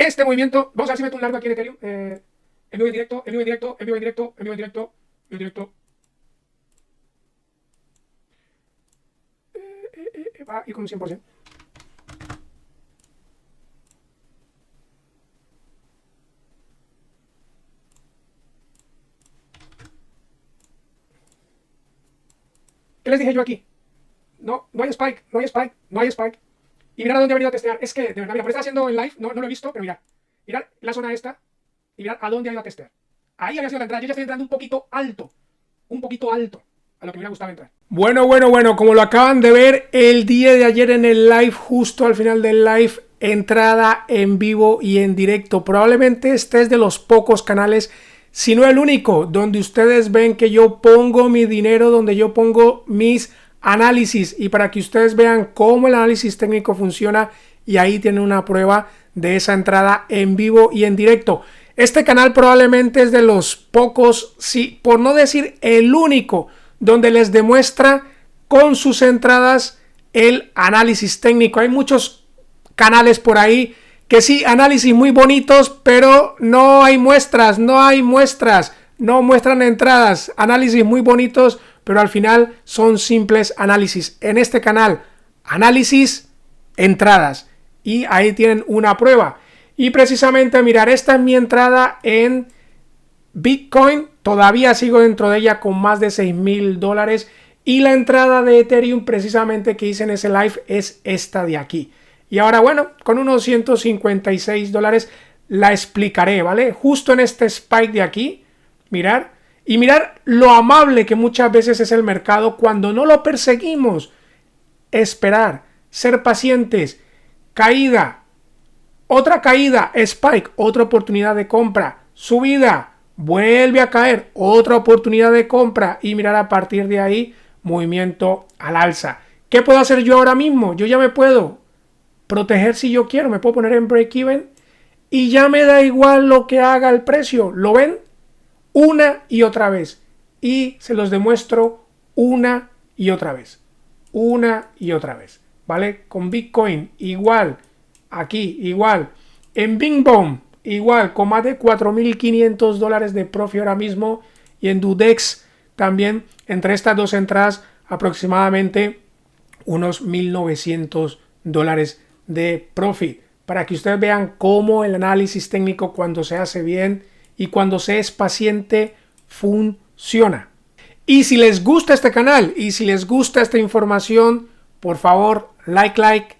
este movimiento. Vamos a ver si meto un largo aquí en Ethereum. En vivo en directo, en vivo en directo, en vivo en directo, en vivo en directo, en vivo en directo. Va a ir con un 100%. ¿Qué les dije yo aquí? No, no hay spike, no hay spike, no hay spike. Y mirad a dónde he venido a testear. Es que, de verdad, mira, por estar haciendo en live, no lo he visto, pero mirad. Mirad la zona esta y mirad a dónde ha ido a testear. Ahí había sido la entrada. Yo ya estoy entrando un poquito alto a lo que me hubiera gustado entrar. Bueno, como lo acaban de ver, el día de ayer en el live, justo al final del live, entrada en vivo y en directo. Probablemente este es de los pocos canales, si no el único, donde ustedes ven que yo pongo mi dinero, donde yo pongo mis análisis, y para que ustedes vean cómo el análisis técnico funciona, y ahí tienen una prueba de esa entrada en vivo y en directo. Este canal probablemente es de los pocos, sí, por no decir el único, donde les demuestra con sus entradas el análisis técnico. Hay muchos canales por ahí que sí, análisis muy bonitos, pero no hay muestras, no muestran entradas, análisis muy bonitos, pero al final son simples análisis. En este canal, análisis, entradas, y ahí tienen una prueba. Y precisamente, mirar, esta es mi entrada en Bitcoin, todavía sigo dentro de ella con más de $6,000, y la entrada de Ethereum precisamente que hice en ese live es esta de aquí. Y ahora, bueno, con unos $156 la explicaré, ¿vale? Justo en este spike de aquí, mirar, y mirar lo amable que muchas veces es el mercado cuando no lo perseguimos. Esperar, ser pacientes, caída, otra caída, spike, otra oportunidad de compra, subida, vuelve a caer, otra oportunidad de compra, y mirar a partir de ahí, movimiento al alza. ¿Qué puedo hacer yo ahora mismo? Yo ya me puedo proteger si yo quiero, me puedo poner en break-even y ya me da igual lo que haga el precio. ¿Lo ven? Una y otra vez. Y se los demuestro una y otra vez. Una y otra vez. ¿Vale? Con Bitcoin igual. Aquí igual. En Bing Bong igual. Con más de $4,500 de profit ahora mismo. Y en Dudex también. Entre estas dos entradas aproximadamente unos $1,900 de profit. Para que ustedes vean cómo el análisis técnico, cuando se hace bien y cuando se es paciente, funciona. Y si les gusta este canal y si les gusta esta información, por favor, like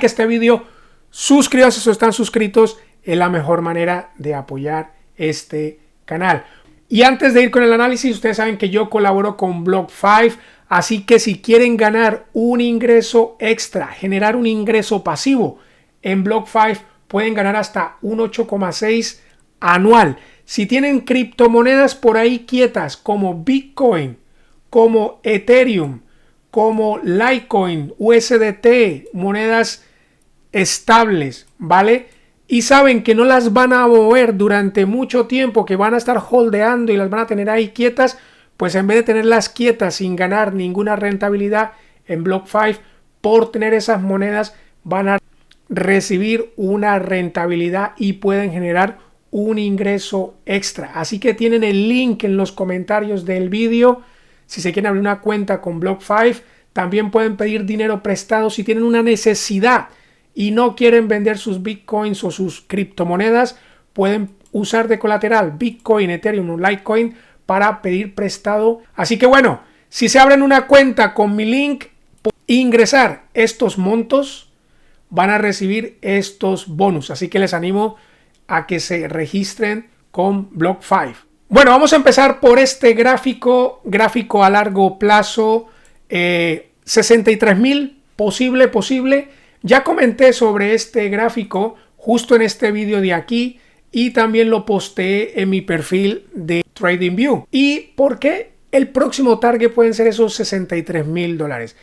este vídeo, suscríbanse si están suscritos, es la mejor manera de apoyar este canal. Y antes de ir con el análisis, ustedes saben que yo colaboro con BlockFi, así que si quieren ganar un ingreso extra, generar un ingreso pasivo en BlockFi, pueden ganar hasta un 8,6 anual. Si tienen criptomonedas por ahí quietas como Bitcoin, como Ethereum, como Litecoin, USDT, monedas estables, ¿vale? Y saben que no las van a mover durante mucho tiempo, que van a estar holdeando y las van a tener ahí quietas, pues en vez de tenerlas quietas sin ganar ninguna rentabilidad en BlockFi, por tener esas monedas van a recibir una rentabilidad y pueden generar un ingreso extra. Así que tienen el link en los comentarios del vídeo. Si se quieren abrir una cuenta con BlockFi, también pueden pedir dinero prestado si tienen una necesidad y no quieren vender sus bitcoins o sus criptomonedas. Pueden usar de colateral Bitcoin, Ethereum o Litecoin para pedir prestado. Así que bueno, si se abren una cuenta con mi link, ingresar estos montos, van a recibir estos bonus. Así que les animo a que se registren con BlockFi. Bueno, vamos a empezar por este gráfico a largo plazo. 63,000 posible. Ya comenté sobre este gráfico justo en este vídeo de aquí y también lo posteé en mi perfil de TradingView. ¿Y por qué el próximo target pueden ser esos $63,000?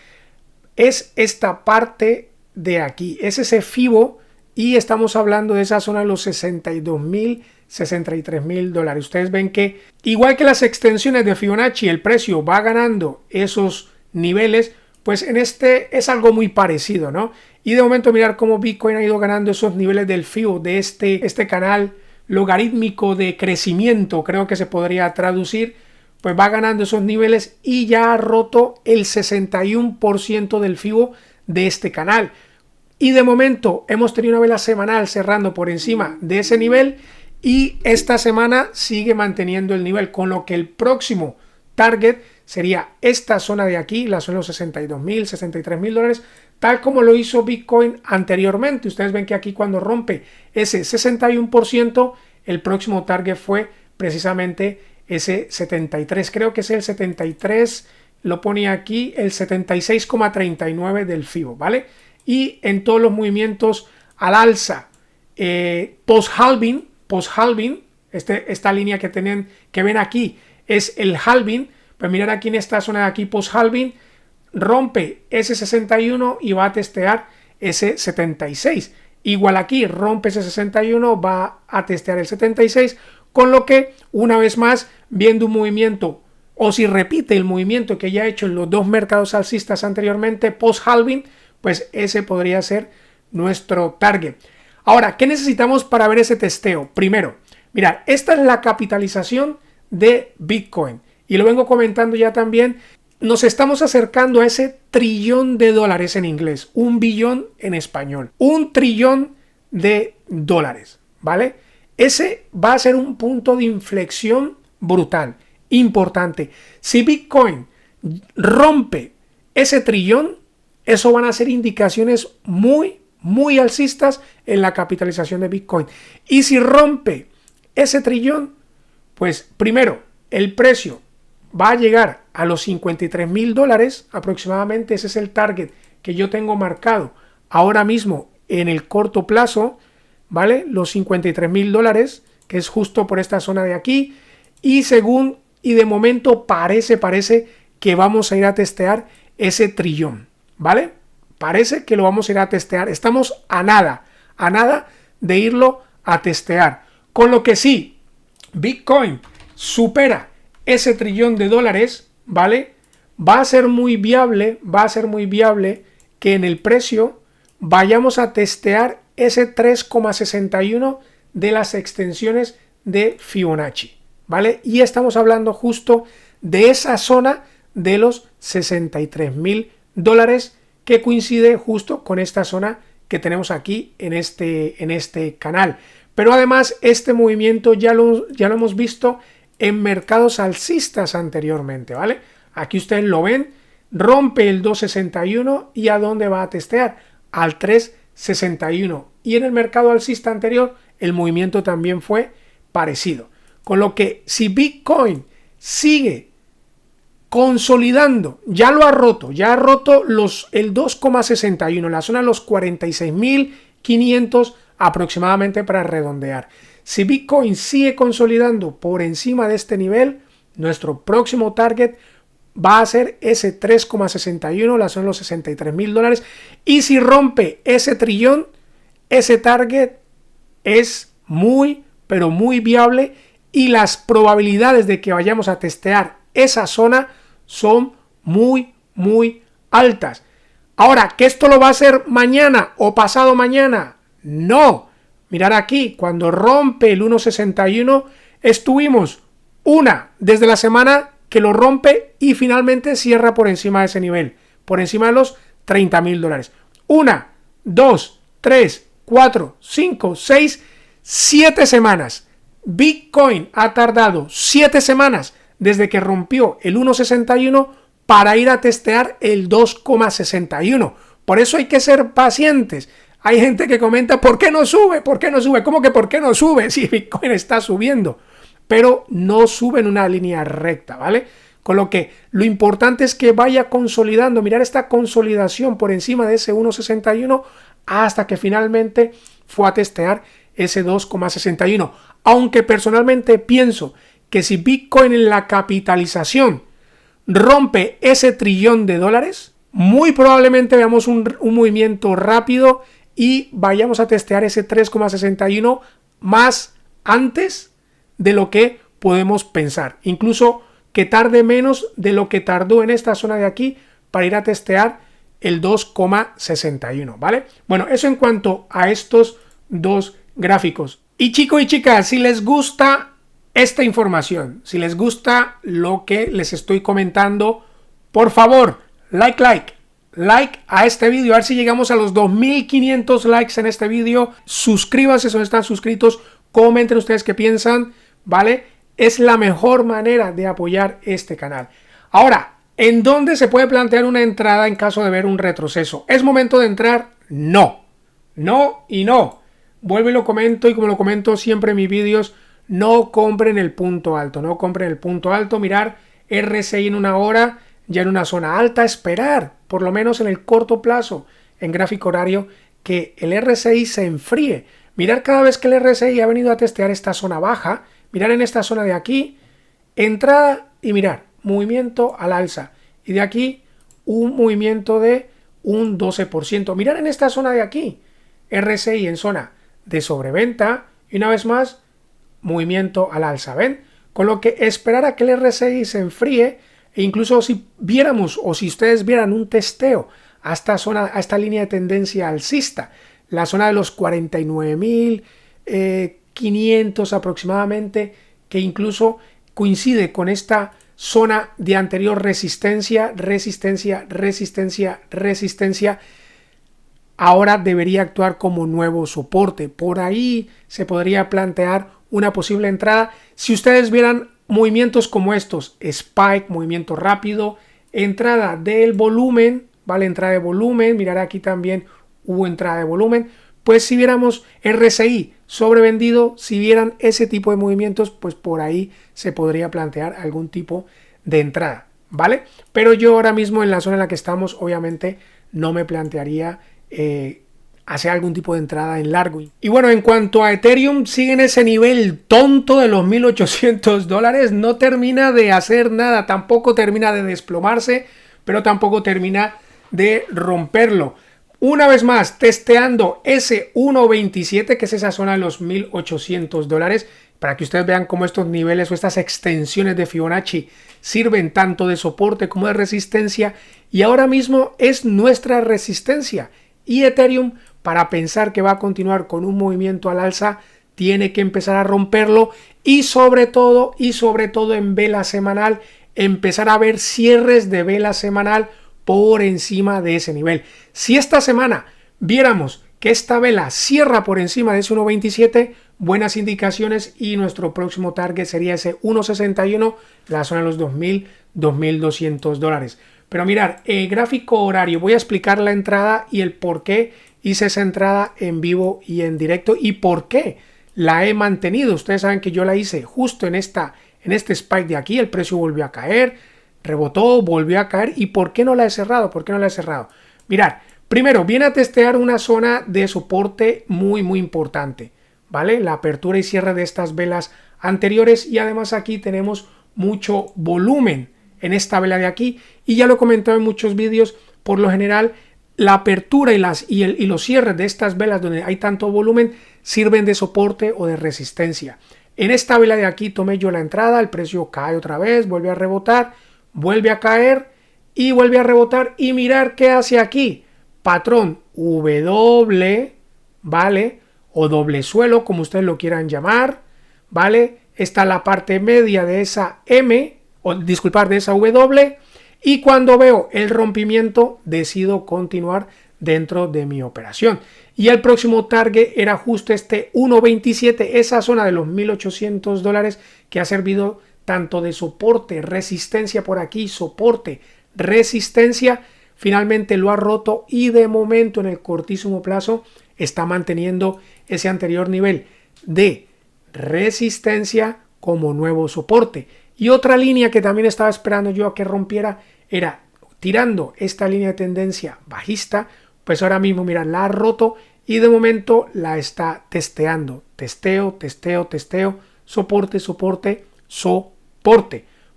Es esta parte de aquí, es ese FIBO, y estamos hablando de esa zona de los $62,000, $63,000. Ustedes ven que igual que las extensiones de Fibonacci, el precio va ganando esos niveles, pues en este es algo muy parecido, ¿no? Y de momento mirar cómo Bitcoin ha ido ganando esos niveles del FIBO de este canal logarítmico de crecimiento, creo que se podría traducir, pues va ganando esos niveles y ya ha roto el 61% del FIBO de este canal. Y de momento hemos tenido una vela semanal cerrando por encima de ese nivel y esta semana sigue manteniendo el nivel, con lo que el próximo target sería esta zona de aquí, la zona de los 62.000, 63.000 dólares, tal como lo hizo Bitcoin anteriormente. Ustedes ven que aquí cuando rompe ese 61%, el próximo target fue precisamente ese 73, creo que es el 73, lo pone aquí, el 76,39 del FIBO, ¿vale? Y en todos los movimientos al alza, post-halving, esta línea que ven aquí es el halving, pues mirar aquí en esta zona de aquí post-halving, rompe ese 61 y va a testear ese 76. Igual aquí rompe ese 61, va a testear el 76, con lo que una vez más viendo un movimiento, o si repite el movimiento que ya ha hecho en los dos mercados alcistas anteriormente post-halving, pues ese podría ser nuestro target. Ahora, ¿qué necesitamos para ver ese testeo? Primero, mirad, esta es la capitalización de Bitcoin y lo vengo comentando ya también. Nos estamos acercando a ese trillón de dólares en inglés, un billón en español, un trillón de dólares, ¿vale? Ese va a ser un punto de inflexión brutal, importante. Si Bitcoin rompe ese trillón, eso van a ser indicaciones muy alcistas en la capitalización de Bitcoin. Y si rompe ese trillón, pues primero, el precio va a llegar a los 53.000 dólares aproximadamente. Ese es el target que yo tengo marcado ahora mismo en el corto plazo, ¿vale? Los 53.000 dólares, que es justo por esta zona de aquí. Y de momento parece que vamos a ir a testear ese trillón, ¿vale? Parece que lo vamos a ir a testear. Estamos a nada de irlo a testear. Con lo que sí, Bitcoin supera ese trillón de dólares, ¿vale? Va a ser muy viable que en el precio vayamos a testear ese 3,61 de las extensiones de Fibonacci, ¿vale? Y estamos hablando justo de esa zona de los 63.000 dólares que coincide justo con esta zona que tenemos aquí en este canal. Pero además este movimiento ya lo hemos visto en mercados alcistas anteriormente, ¿vale? Aquí ustedes lo ven, rompe el 2.61 y ¿a dónde va a testear? Al 3.61. Y en el mercado alcista anterior el movimiento también fue parecido. Con lo que si Bitcoin sigue consolidando, ya ha roto el 2,61, la zona de los 46.500 aproximadamente para redondear. Si Bitcoin sigue consolidando por encima de este nivel, nuestro próximo target va a ser ese 3,61, la zona de los 63.000 dólares. Y si rompe ese trillón, ese target es pero muy viable y las probabilidades de que vayamos a testear esa zona son muy altas. Ahora, ¿que esto lo va a hacer mañana o pasado mañana? No. Mirar aquí, cuando rompe el 1.61, estuvimos desde la semana que lo rompe y finalmente cierra por encima de ese nivel, por encima de los 30.000 dólares. 1, 2, 3, 4, 5, 6, 7 semanas. Bitcoin ha tardado 7 semanas desde que rompió el 1.61 para ir a testear el 2,61. Por eso hay que ser pacientes. Hay gente que comenta, ¿por qué no sube? ¿Por qué no sube? ¿Cómo que por qué no sube? Si Bitcoin está subiendo. Pero no sube en una línea recta, ¿vale? Con lo que lo importante es que vaya consolidando, mirar esta consolidación por encima de ese 1.61 hasta que finalmente fue a testear ese 2,61. Aunque personalmente pienso que si Bitcoin en la capitalización rompe ese trillón de dólares, muy probablemente veamos un movimiento rápido y vayamos a testear ese 3,61 más antes de lo que podemos pensar. Incluso que tarde menos de lo que tardó en esta zona de aquí para ir a testear el 2,61, ¿vale? Bueno, eso en cuanto a estos dos gráficos. Y chicos y chicas, si les gusta esta información, si les gusta lo que les estoy comentando, por favor, like a este vídeo, a ver si llegamos a los 2500 likes en este vídeo. Suscríbanse si no están suscritos, comenten ustedes qué piensan, ¿vale? Es la mejor manera de apoyar este canal. Ahora, ¿en dónde se puede plantear una entrada en caso de ver un retroceso? ¿Es momento de entrar? No. No y no. Vuelvo y lo comento, y como lo comento siempre en mis vídeos, no compren el punto alto, no compren el punto alto. Mirar RSI en una hora, ya en una zona alta, esperar, por lo menos en el corto plazo, en gráfico horario, que el RSI se enfríe. Mirar cada vez que el RSI ha venido a testear esta zona baja, mirar en esta zona de aquí, entrada y mirar, movimiento al alza. Y de aquí, un movimiento de un 12%. Mirar en esta zona de aquí, RSI en zona de sobreventa y una vez más, movimiento al alza, ¿ven? Con lo que esperar a que el RSI se enfríe, e incluso si viéramos o si ustedes vieran un testeo a esta zona, a esta línea de tendencia alcista, la zona de los 49.500 aproximadamente, que incluso coincide con esta zona de anterior resistencia, ahora debería actuar como nuevo soporte. Por ahí se podría plantear una posible entrada. Si ustedes vieran movimientos como estos, spike, movimiento rápido, entrada del volumen, ¿vale? Entrada de volumen, mirar aquí también hubo entrada de volumen. Pues si viéramos RSI sobrevendido, si vieran ese tipo de movimientos, pues por ahí se podría plantear algún tipo de entrada, ¿vale? Pero yo ahora mismo en la zona en la que estamos, obviamente no me plantearía hacer algún tipo de entrada en largo. Y bueno, en cuanto a Ethereum, sigue en ese nivel tonto de los $1.800, no termina de hacer nada, tampoco termina de desplomarse, pero tampoco termina de romperlo. Una vez más, testeando ese 1.27, que es esa zona de los $1.800, para que ustedes vean cómo estos niveles o estas extensiones de Fibonacci sirven tanto de soporte como de resistencia, y ahora mismo es nuestra resistencia. Y Ethereum, para pensar que va a continuar con un movimiento al alza, tiene que empezar a romperlo y sobre todo en vela semanal, empezar a ver cierres de vela semanal por encima de ese nivel. Si esta semana viéramos que esta vela cierra por encima de ese 1.27, buenas indicaciones, y nuestro próximo target sería ese 1.61, la zona de los $2.200. Pero mirar, gráfico horario, voy a explicar la entrada y el por qué hice esa entrada en vivo y en directo y por qué la he mantenido. Ustedes saben que yo la hice justo en este spike de aquí, el precio volvió a caer, rebotó, volvió a caer. ¿Y por qué no la he cerrado? ¿Por qué no la he cerrado? Mirad, primero viene a testear una zona de soporte muy importante, ¿vale? La apertura y cierre de estas velas anteriores, y además aquí tenemos mucho volumen en esta vela de aquí, y ya lo he comentado en muchos vídeos. Por lo general la apertura y los cierres de estas velas donde hay tanto volumen sirven de soporte o de resistencia. En esta vela de aquí tomé yo la entrada, el precio cae otra vez, vuelve a rebotar, vuelve a caer y vuelve a rebotar, y mirar qué hace aquí, patrón W, ¿vale? O doble suelo, como ustedes lo quieran llamar, ¿vale? Está la parte media de esa M, de esa W, y cuando veo el rompimiento decido continuar dentro de mi operación. Y el próximo target era justo este 1.27, esa zona de los $1.800, que ha servido tanto de soporte, resistencia por aquí, soporte, resistencia. Finalmente lo ha roto y de momento en el cortísimo plazo está manteniendo ese anterior nivel de resistencia como nuevo soporte. Y otra línea que también estaba esperando yo a que rompiera era tirando esta línea de tendencia bajista, pues ahora mismo mira, la ha roto y de momento la está testeando. Testeo, soporte.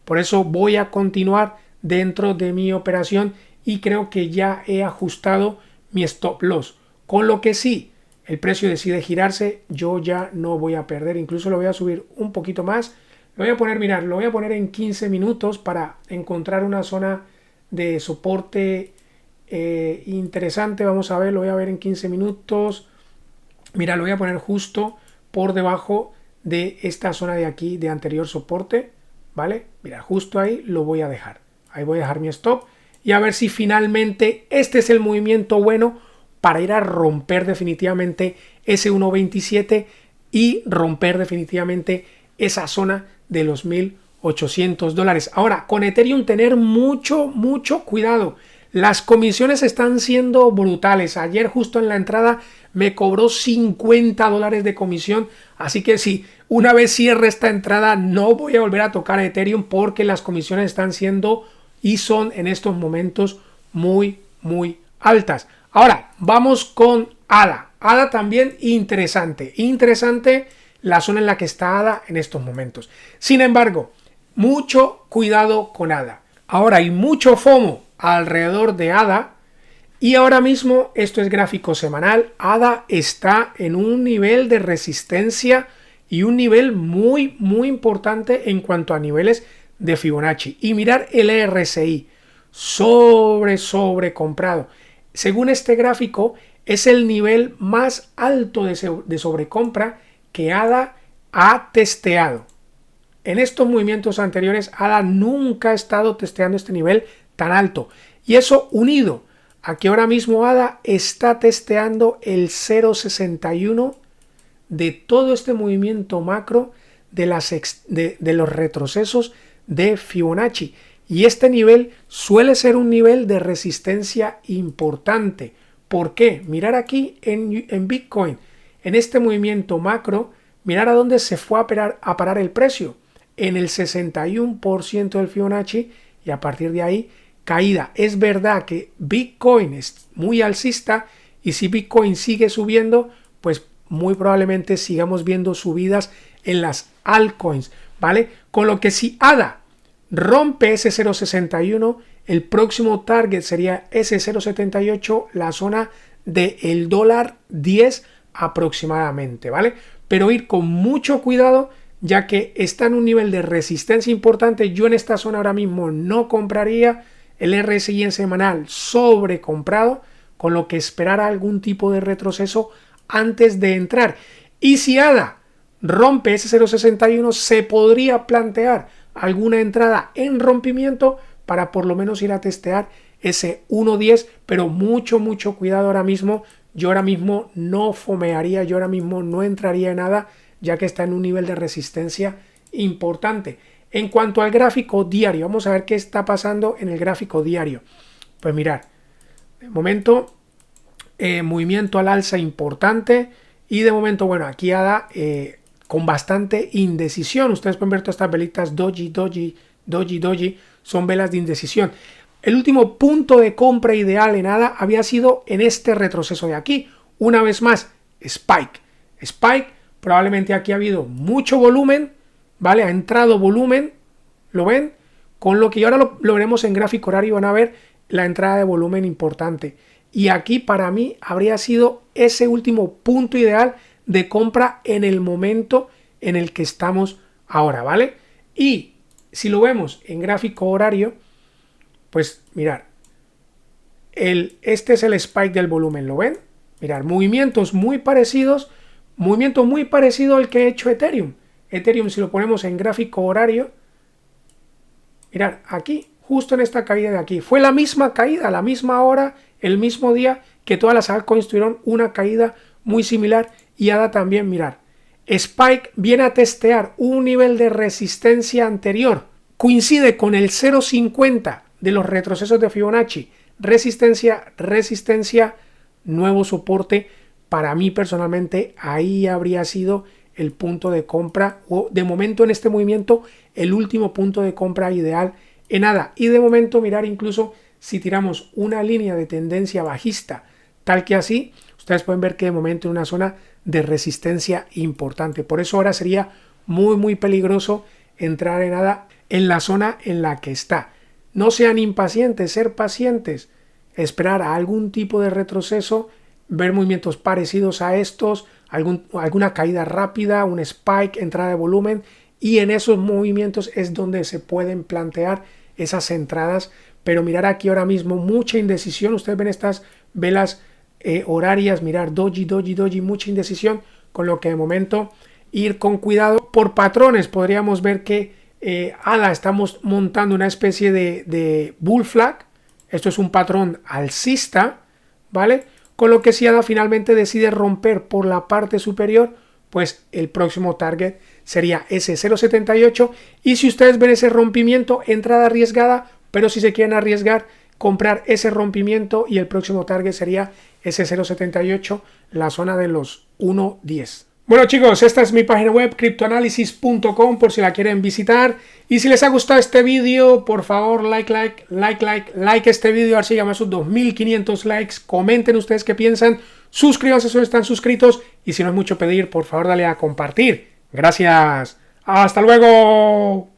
Por eso voy a continuar dentro de mi operación y creo que ya he ajustado mi stop loss. Con lo que sí, el precio decide girarse, yo ya no voy a perder, incluso lo voy a subir un poquito más. Lo voy a poner, mirar, lo voy a poner en 15 minutos para encontrar una zona de soporte interesante. Vamos a ver, lo voy a ver en 15 minutos. Mira, lo voy a poner justo por debajo de esta zona de aquí de anterior soporte, ¿vale? Mira, justo ahí lo voy a dejar. Ahí voy a dejar mi stop y a ver si finalmente este es el movimiento bueno para ir a romper definitivamente ese 1.27 y romper definitivamente esa zona de los $1.800. Ahora, con Ethereum tener mucho cuidado. Las comisiones están siendo brutales. Ayer justo en la entrada me cobró $50 de comisión. Así que si una vez cierre esta entrada no voy a volver a tocar Ethereum porque las comisiones están siendo y son en estos momentos muy altas. Ahora vamos con ADA. ADA también interesante la zona en la que está ADA en estos momentos. Sin embargo, mucho cuidado con ADA. Ahora hay mucho FOMO alrededor de ADA y ahora mismo, esto es gráfico semanal, ADA está en un nivel de resistencia y un nivel muy importante en cuanto a niveles de Fibonacci. Y mirar el RSI sobre comprado. Según este gráfico, es el nivel más alto de sobrecompra que ADA ha testeado. En estos movimientos anteriores, ADA nunca ha estado testeando este nivel tan alto. Y eso unido a que ahora mismo ADA está testeando el 0.61 de todo este movimiento macro de los retrocesos de Fibonacci. Y este nivel suele ser un nivel de resistencia importante. ¿Por qué? Mirar aquí en Bitcoin, en este movimiento macro, mirar a dónde se fue a parar el precio. En el 61% del Fibonacci y a partir de ahí caída. Es verdad que Bitcoin es muy alcista y si Bitcoin sigue subiendo, pues muy probablemente sigamos viendo subidas en las altcoins, ¿vale? Con lo que si ADA rompe ese 0.61, el próximo target sería ese 0.78, la zona del $10 aproximadamente, ¿vale? Pero ir con mucho cuidado, ya que está en un nivel de resistencia importante. Yo en esta zona ahora mismo no compraría. El RSI en semanal sobrecomprado, con lo que esperar algún tipo de retroceso antes de entrar. Y si ADA rompe ese 0.61, se podría plantear alguna entrada en rompimiento para por lo menos ir a testear ese 1.10, pero mucho cuidado ahora mismo. Yo ahora mismo no fomearía, yo ahora mismo no entraría en nada, ya que está en un nivel de resistencia importante. En cuanto al gráfico diario, vamos a ver qué está pasando en el gráfico diario. Pues mirar, de momento movimiento al alza importante y de momento, bueno, aquí ADA con bastante indecisión. Ustedes pueden ver todas estas velitas doji, son velas de indecisión. El último punto de compra ideal en ADA había sido en este retroceso de aquí. Una vez más, Spike, probablemente aquí ha habido mucho volumen, ¿vale? Ha entrado volumen, ¿lo ven? Con lo que ahora lo veremos en gráfico horario, van a ver la entrada de volumen importante. Y aquí para mí habría sido ese último punto ideal de compra en el momento en el que estamos ahora, ¿vale? Y si lo vemos en gráfico horario, pues mirar, este es el spike del volumen, ¿lo ven? Mirar, movimiento muy parecido al que ha hecho Ethereum. Ethereum, si lo ponemos en gráfico horario, mirad, aquí, justo en esta caída de aquí, fue la misma caída, la misma hora, el mismo día que todas las altcoins tuvieron una caída muy similar y ADA también, mirar. Spike viene a testear un nivel de resistencia anterior, coincide con el 0.50 de los retrocesos de Fibonacci, resistencia, nuevo soporte. Para mí personalmente ahí habría sido el punto de compra o de momento en este movimiento el último punto de compra ideal en ADA. Y de momento mirar incluso si tiramos una línea de tendencia bajista tal que así, ustedes pueden ver que de momento en una zona de resistencia importante. Por eso ahora sería muy peligroso entrar en ADA en la zona en la que está. No sean impacientes, ser pacientes, esperar a algún tipo de retroceso, ver movimientos parecidos a estos, alguna caída rápida, un spike, entrada de volumen, y en esos movimientos es donde se pueden plantear esas entradas pero mirar aquí ahora mismo mucha indecisión. Ustedes ven estas velas horarias, mirar doji, doji, doji, mucha indecisión, con lo que de momento ir con cuidado. Por patrones podríamos ver que ADA estamos montando una especie de bull flag. Esto es un patrón alcista, ¿vale? Con lo que si ADA finalmente decide romper por la parte superior, pues el próximo target sería ese 0.78. Y si ustedes ven ese rompimiento, entrada arriesgada, pero si se quieren arriesgar, comprar ese rompimiento y el próximo target sería ese 0.78, la zona de los 1.10. Bueno chicos, esta es mi página web criptoanálisis.com por si la quieren visitar. Y si les ha gustado este vídeo, por favor like este vídeo, a ver si llegamos a sus 2500 likes. Comenten ustedes qué piensan, suscríbanse si no están suscritos y si no es mucho pedir, por favor dale a compartir. Gracias, hasta luego.